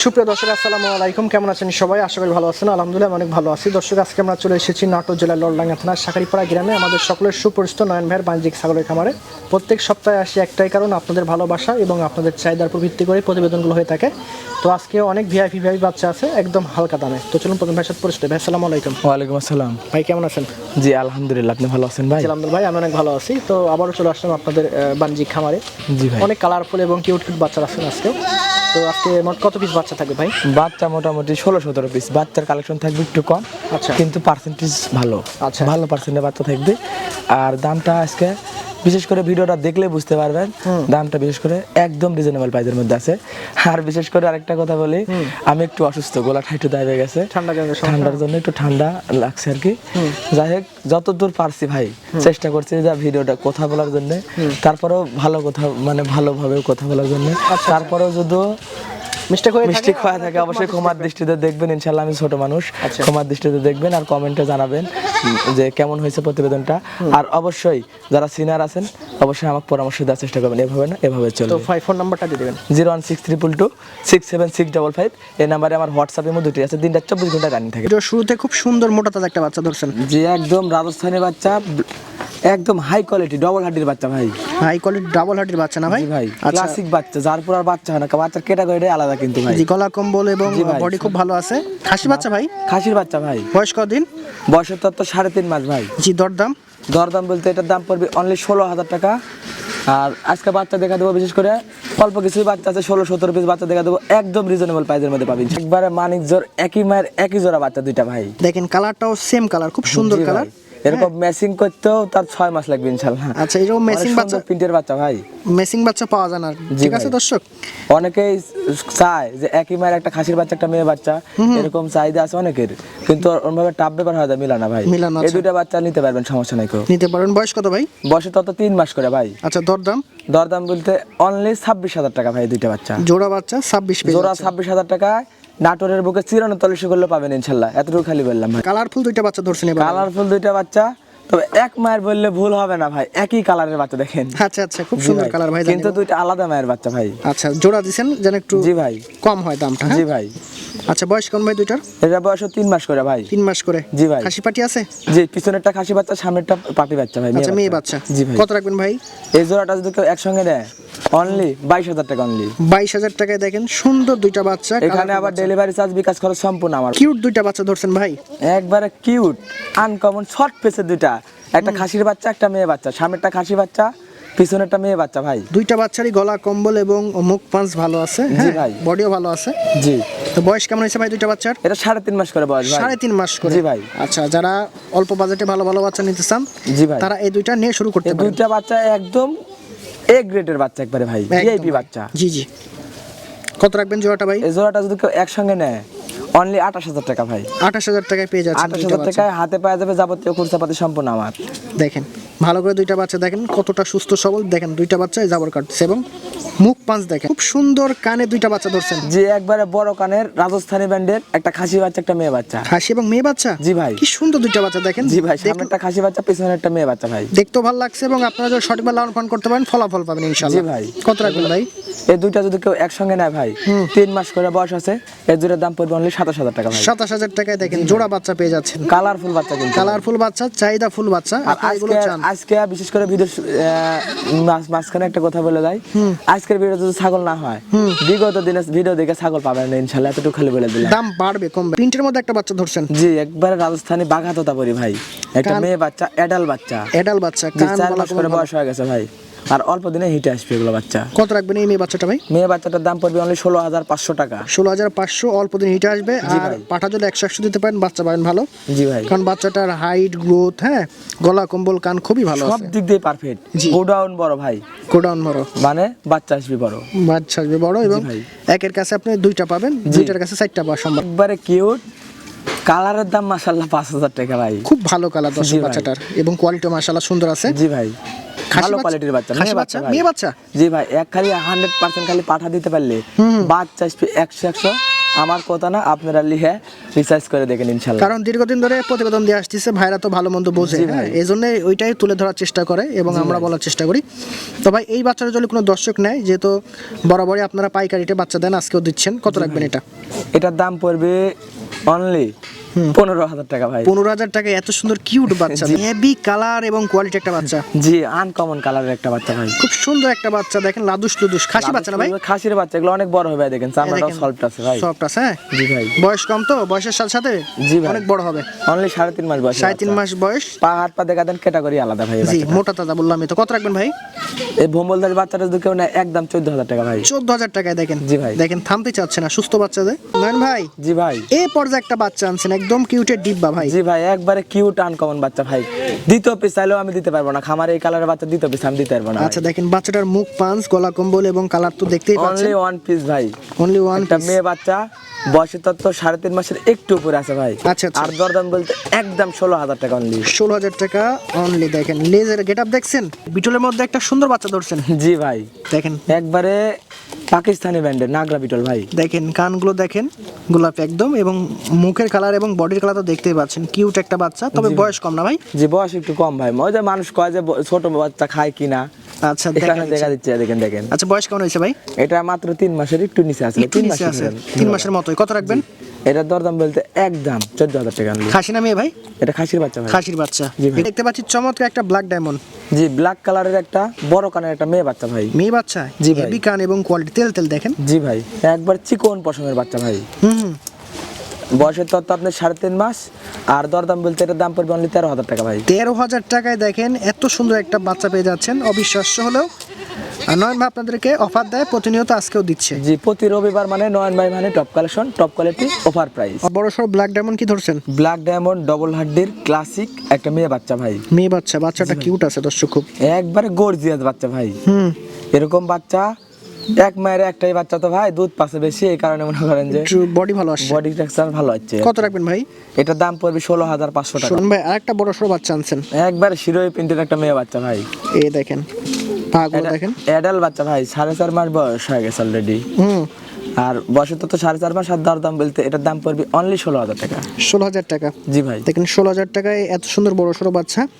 সুপ্রিয় দর্শক আসসালামু আলাইকুম, কেমন আছেন সবাই? আশা করি ভালো আছেন। আলহামদুলিল্লাহ অনেক ভালো আছি। দর্শক আজকে আমরা চলে এসেছি নাটোর জেলার লড়ডাঙ্গা থানার শাকারীপাড়া গ্রামে আমাদের সকলের সুপরিচিত নয়ন ভাইয়ের বাণিজ্যিক ছাগলের খামারে। প্রত্যেক সপ্তাহে আসি একটাই কারণ, আপনাদের ভালোবাসা এবং আপনাদের চাহিদার উপর ভিত্তি করে প্রতিবেদনগুলো হয়ে থাকে। তো আজকে অনেক ভিআইপি বাচ্চা আছে একদম হালকা দামে। তো চলুন প্রথম ভাইয়ের সাথে পরিচিত। ভাই আসসালামু আলাইকুম। ওয়ালাইকুম আসসালাম। ভাই কেমন আছেন? জি আলহামদুলিল্লাহ, আপনি ভালো আছেন ভাই? আলহামদুলিল্লাহ ভাই, আমি অনেক ভালো আছি। তো আবারও চলে আসলাম আপনাদের বাণিজ্যিক খামারে। জি ভাই, অনেক কালারফুল এবং কিউট বাচ্চা আছেন আজকেও। তো আজকে মোট কত পিস বাচ্চা থাকবে ভাই? বাচ্চা মোটামুটি 16-17 পিস। বাচ্চার কালেকশন থাকবে একটু কম, আচ্ছা, কিন্তু পার্সেন্টেজ ভালো। আচ্ছা, ভালো পার্সেন্টের বাচ্চা থাকবে। আর দামটা আজকে বিশেষ করে ভিডিওটা দেখলে বুঝতে পারবেন, দামটা বিশেষ করে একদম রিজনেবল প্রাইসের মধ্যে আছে। আর বিশেষ করে আরেকটা কথা বলি, আমি একটু অসুস্থ, গলাটা একটু দায় হয়ে গেছে, ঠান্ডার জন্য একটু ঠান্ডা লাগছে আর কি। যাই হোক, যতদূর পারছি ভাই চেষ্টা করছি যা ভিডিওটা কথা বলার জন্য, তারপরেও ভালো কথা মানে ভালোভাবে কথা বলার জন্য। তারপরেও যদি মিস্টেক হয়ে থাকে অবশ্যই ক্ষমার দৃষ্টিতে দেখবেন। ইনশাল্লাহ আমি ছোট মানুষ, ক্ষমার দৃষ্টিতে দেখবেন আর কমেন্টে জানাবেন যে কেমন হয়েছে প্রতিবেদনটা। আর অবশ্যই যারা সিনিয়র আছেন অবশ্যই আমাকে পরামর্শ দেওয়ার চেষ্টা করবেন। এভাবে না এভাবে চলবে। তো ফোন নাম্বারটা দিয়ে দেবেন। 01622676655। এই নাম্বারে আমার হোয়াটসঅ্যাপের মধ্যে দুটি আছে, দিনটা 24 ঘন্টা রানিং থাকে। শুরুতে খুব সুন্দর মোটা তাজা একটা বাচ্চা ধরছেন। যে একদম রাজস্থানী বাচ্চা, একদম হাই কোয়ালিটি ডবল হার্ডির বাচ্চা ভাই। হাই কোয়ালিটি ডাবল হার্টের বাচ্চা না ভাই? ভাই ক্লাসিক বাচ্চা, যার পর আর বাচ্চা হয় না, বাচ্চার ক্যাটাগরিটাই আলাদা কিন্তু ভাই। জি, গলা কম্বল এবং বডি খুব ভালো আছে। খাসি বাচ্চা ভাই? খাসির বাচ্চা ভাই। বয়স কতদিন? বয়সের তো 3.5 মাস ভাই। জি, দরদাম? দরদাম বলতে এটার দাম পড়বে অনলি 16,000 টাকা। আর আজকে বাচ্চা দেখা দেবো, বিশেষ করে অল্প কিছুই বাচ্চা আছে, 16-17 পিস বাচ্চা দেখা দেবো একদম রিজনেবল প্রাইসের মধ্যে পাবেন। একবারে মানিক জোর, একই মায়ের একই জোড়া বাচ্চা দুইটা ভাই। দেখেন কালারটাও সেম কালার, খুব সুন্দর কালার। এরকম ম্যাচিং করতেও তার 6 মাস লাগবে ইনশাআল্লাহ। আচ্ছা, এরকম ম্যাচিং বাচ্চা, প্রিন্টের বাচ্চা ভাই, ম্যাচিং বাচ্চা পাওয়া যায় না। ঠিক আছে দর্শক, অনেকেই চায় যে একই মায়ের একটা খাসির বাচ্চা একটা মেয়ে বাচ্চা, এরকম চাহিদা আছে অনেকের, কিন্তু ওরভাবে টাপ ব্যাপার হয় না, মিলানা ভাই। এই দুইটা বাচ্চা নিতে পারবেন, সমস্যা নাই, কেউ নিতে পারবেন। বয়স কত ভাই? বয়স তত 3 মাস করে ভাই। আচ্ছা, দরদাম? দরদাম বলতে অনলি 26,000 টাকা ভাই। দুইটা বাচ্চা জোড়া বাচ্চা 26 পেয়ে জোড়া 26,000 টাকা। নাটোরের বুকে 94 করলে পাবেন ইনশাল্লাহ। এতটুকু খালি বললাম ভাই। কালারফুল দুইটা বাচ্চা ধরছেন এবার? কালারফুল দুইটা বাচ্চা, তবে এক মায়ের বললে ভুল হবে না ভাই, একই কালারের বাচ্চা দেখেন। আচ্ছা আচ্ছা, খুব সুন্দর কালার ভাই, কিন্তু দুইটা আলাদা মায়ের বাচ্চা ভাই। আচ্ছা, জোড়া দিবেন যেন একটু জি ভাই কম হয় দামটা। জি ভাই। আচ্ছা, বয়স কোন ভাই দুইটার? এটা বয়স 3 মাস করে ভাই। 3 মাস করে? জি ভাই। খাসি পাটি আছে? জি, পিছনেরটা খাসি বাচ্চা, সামনেরটা পাটি বাচ্চা ভাই। আচ্ছা, মেয়ে বাচ্চা। জি ভাই। কত রাখবেন ভাই? এই জোড়াটা যদি কেউ একসঙ্গে নেয় অনলি 22,000 টাকা। অনলি 22,000 টাকায় দেখেন সুন্দর দুইটা বাচ্চা। এখানে আবার ডেলিভারি চার্জ, বিকাশ খরচ সম্পূর্ণ আমার। কিউট দুইটা বাচ্চা ধরছেন ভাই, একবারে কিউট আনকমন শর্ট ফেসের দুইটা, একটা খাসির বাচ্চা একটা মেয়ে বাচ্চা। সামনেরটা খাসি বাচ্চা, পিছনেরটা মেয়ে বাচ্চা ভাই। দুইটা বাচ্চারই গলা কম্বল এবং মুখ পাঁচ ভালো আছে। জি ভাই। বডিও ভালো আছে। জি। তো বয়স কেমন হয়েছে ভাই দুইটা বাচ্চার? এটা 3.5 মাস করে বয়স ভাই। 3.5 মাস করে? জি ভাই। আচ্ছা, যারা অল্প বাজেটে ভালো ভালো বাচ্চা নিতে চান, জি ভাই, তারা এই দুইটা নিয়ে শুরু করতে পারেন। দুইটা বাচ্চা একদম এ গ্রেডের বাচ্চা একবারে ভাই, ভিআইপি বাচ্চা। জি জি। কত রাখবেন জোড়াটা ভাই? এই জোড়াটা যদি কেউ একসঙ্গে নেয় অনলি 28,000 টাকা ভাই। 28,000 টাকায় পেয়ে যাচ্ছে। 28,000 টাকায় হাতে পাওয়া যাবে যাবতীয় খরচাপাতি সম্পূর্ণ আমার। দেখেন ভালো করে দুইটা বাচ্চা দেখেন কতটা সুস্থ সবল। দেখেন দুইটা বাচ্চা জাবর কাটছে এবং মুখ পাঁচ দেখেন খুব সুন্দর। কানে দুইটা বাচ্চা ধরছেন? যে একবারে বড় কানের রাজস্থানী ব্যান্ডের, একটা খাসি বাচ্চা একটা মেয়ে বাচ্চা। খাসি এবং মেয়ে বাচ্চা? জি ভাই। কি সুন্দর দুইটা বাচ্চা দেখেন। জি ভাই, সামনে একটা খাসি বাচ্চা, পিছনে একটা মেয়ে বাচ্চা ভাই। দেখতেও ভালো লাগছে এবং আপনারা যদি সঠিকভাবে লালন পালন করতে পারেন ফলাফল পাবেন ইনশাআল্লাহ। জি ভাই। কত রাখবেন ভাই? এই দুইটা যদি কেউ একসঙ্গে নেয় ভাই, 3 মাস করে বয়স আছে, এর দুইটার দাম পড়বে অনলি 27,000 টাকা ভাই। 27,000 টাকায় দেখেন জোড়া বাচ্চা পেয়ে যাচ্ছেন। কালারফুল বাচ্চা কিন্তু, কালারফুল বাচ্চা, চাহিদা ফুল বাচ্চা। আপনারা এগুলো চান? আজকে বিশেষ করে ভিডিও মাঝখানে একটা কথা বলে যাই, আজকের ভিডিও যদি ছাগল না হয়, বিগত দিনের ভিডিও দেখে ছাগল পাবেন না ইনশাআল্লাহ। এতটুকু খালি বলে দিলাম। দাম বাড়বে কমবে। প্রিন্টের মধ্যে একটা বাচ্চা ধরছেন? জি, একবারে রাজস্থানী বাঘা তোতাপুরি ভাই, একটা মেয়ে বাচ্চা, এডাল বাচ্চা। এডাল বাচ্চা, 4 মাস করে বয়স হয়ে গেছে ভাই, আর অল্প দিনে হিটে আসবে এগুলো বাচ্চা। কত রাখবেন এই মেয়ে বাচ্চাটা ভাই? মেয়ে বাচ্চাটার দাম পড়বে অনলি 16,500 টাকা। 16,500, অল্প দিন হিটে আসবে। আর পাঠা যদি 100 দিতে পারেন বাচ্চা পাবেন ভালো। জি ভাই। কারণ বাচ্চাটার হাইট, গ্রোথ, হ্যাঁ, গলা কম্বল, কান খুবই ভালো আছে, সব দিক দিয়ে পারফেক্ট। গোডাউন বড় ভাই, গোডাউন বড় মানে বাচ্চা আসবে বড়, বাচ্চা আসবে বড়। এবং একের কাছে আপনি দুইটা পাবেন, দুইটার কাছে 4টা পাওয়া সম্ভব। একবারে কিউট। কালারের দাম মাশাআল্লাহ 5,000 টাকা ভাই। খুব ভালো কালার দর্শক বাচ্চাটার, এবং কোয়ালিটিও মাশাআল্লাহ সুন্দর আছে। জি ভাই, ভালো কোয়ালিটির বাচ্চা, মেয়ে বাচ্চা, মেয়ে বাচ্চা। জি ভাই, এক খালি 100% খালি পাঠা দিতে পারলে বাচ্চা আসবে 100 আমার কথা না, আপনারা লিখে রিসার্চ করে দেখেন ইনশাল্লাহ। কারণ দীর্ঘদিন ধরে প্রতিবেদন দিয়ে আসতেছে, ভাইরা তো ভালো মন্দ বোঝে, জি হ্যাঁ, ভাই। এই জন্য ওইটাই তুলে ধরার চেষ্টা করে এবং আমরা বলার চেষ্টা করি। তো ভাই এই বাচ্চাটা যদি কোনো দর্শক নেয়, যেহেতু বরাবরই আপনারা পাইকারিতে বাচ্চা দেন, আজকেও দিচ্ছেন, কত রাখবেন এটা? এটার দাম পড়বে অনলি 15,000 টাকা ভাই। 15,000 টাকায় এত সুন্দর কিউট বাচ্চা, হেভি কালার এবং কোয়ালিটি একটা বাচ্চা, জি, আনকমন কালারের একটা বাচ্চা ভাই। খুব সুন্দর একটা বাচ্চা, দেখেন লাদুস লুদুস, খাসি বাচ্চা না ভাই? খাসির বাচ্চা, এগুলো অনেক বড় হবে দেখেন, চামড়াটাও সফট আছে ভাই। সফট আছে, হ্যাঁ। জি ভাই। বয়স কম তো, বয়সের সাথে সাথে জি ভাই। অনেক বড় হবে। অনলি 3.5 মাস বয়স। 3.5 মাস বয়স। পা হাত পা দেখা দেন, ক্যাটাগরি আলাদা ভাই। জি, মোটা তাজা বললামই তো। কত রাখবেন ভাই? এই ভোম্বলদার বাচ্চাটা যদি কেউ নেয়, একদম 14,000 টাকা ভাই। 14,000 টাকায় দেখেন। জি ভাই। দেখেন থামতে চাচ্ছে না, সুস্থ বাচ্চা যে। নয়ন ভাই, জি ভাই। এই পর্যায়ে একটা বাচ্চা আনছেন, একদম কিউটের ডিব্বা ভাই। জি ভাই, একবারে কিউট আনকমন বাচ্চা ভাই। দ্বিতীয় পিস চাইলেও আমি দিতে পারবো না, খামারে এই কালারের বাচ্চা দ্বিতীয় পিস আমি দিতে পারবো না। আচ্ছা দেখেন বাচ্চাটার মুখ, পাঁচ, গলা কম্বল এবং কালার তো দেখতেই পাচ্ছেন। অনলি ওয়ান পিস ভাই। অনলি ওয়ান একটা মেয়ে বাচ্চা, বয়সের তত্ত্ব 3.5 মাসের একটু উপরে আছে ভাই। আচ্ছা, আচ্ছা। আর দরদাম বলতে একদম 16,000 টাকা অনলি। 16,000 টাকা অনলি। দেখেন লেজের গেটআপ দেখছেন, বিটলের মধ্যে একটা সুন্দর বাচ্চা ধরছেন। জি ভাই, দেখেন একবারে পাকিস্তানি ব্র্যান্ডের নাগরা বিটল ভাই। দেখেন কানগুলো দেখেন, গোলাপি একদম, এবং মুখের কালার এবং বডির কালার তো দেখতেই পাচ্ছেন, কিউট একটা বাচ্চা। তবে বয়স কম না ভাই? জি, বয়স একটু কম ভাই। ওই যে মানুষ কয় যে ছোট বাচ্চা খায় কিনা, আচ্ছা এখানে দেখা দেখেন। দিচ্ছে, দেখেন দেখেন। আচ্ছা বয়স কেমন হয়েছে ভাই? এটা মাত্র 3 মাসের একটু নিচে আছে। একটু নিচে আছে, 3 মাসের মতোই। কত রাখবেন? এটার দরদাম বলতে একদম 14,000 টাকা অনলি। খাসি না মেয়ে ভাই? এটা খাসির বাচ্চা ভাই। খাসির বাচ্চা। জি ভাই। দেখতে পাচ্ছি চমৎকার একটা ব্ল্যাক ডায়মন্ড। জি, ব্ল্যাক কালারের একটা বড় কানের একটা মেয়ে বাচ্চা ভাই। মেয়ে বাচ্চা, জি ভাই। হেভি কান এবং কোয়ালিটি, তেল তেল দেখেন। জি ভাই, একবার চিকন পশমের বাচ্চা ভাই। হুম। বয়সের তত্ত্ব আপনার 3.5 মাস। আর দরদাম বলতে এটার দাম পড়বে অনলি 13,000 টাকা ভাই। 13,000 টাকায় দেখেন এত সুন্দর একটা বাচ্চা পেয়ে যাচ্ছেন, অবিশ্বাস্য হলেও। আর নয়ন ভাই আপনাদেরকে অফার দেয় প্রতিনিয়ত, আজকেও দিচ্ছে। জি, প্রতি রবিবার মানে নয়ন ভাই মানে top collection, top quality, offer price. বড় সড়ো ব্ল্যাক ডায়মন্ড কি ধরছেন? ব্ল্যাক ডায়মন্ড ডবল হাড্ডির ক্লাসিক একটা মেয়ে বাচ্চা ভাই। মেয়ে বাচ্চা, বাচ্চাটা কিউট আছে দর্শক খুব। একবারে গর্জিয়াস বাচ্চা ভাই। হুম। এরকম বাচ্চা এক মায়ের একটাই বাচ্চা তো ভাই, দুধ পাচ্ছে বেশি, এই কারণে মনে করেন যে বডি ভালো আসছে। বডি স্ট্রাকচার ভালো হচ্ছে। কত রাখবেন ভাই? এটার দাম পড়বে 16,500 টাকা। শুনুন ভাই, আরেকটা বড় সড়ো বাচ্চা আনছেন। একবার শিরোই প্রিন্টের একটা মেয়ে বাচ্চা ভাই। এই দেখেন পাগুলো দেখেন। অ্যাডাল বাচ্চা ভাই, 4.5 মাস বয়স হয়ে গেছে অলরেডি। হুম। আর বয়সে তো 4.5 মাস। আর দরদাম বলতে এটার দাম পড়বে অনলি 16,000 টাকা। 16,000 টাকা। জি ভাই। দেখেন 16,000 টাকায় এত সুন্দর বড় সড়ো বাচ্চা।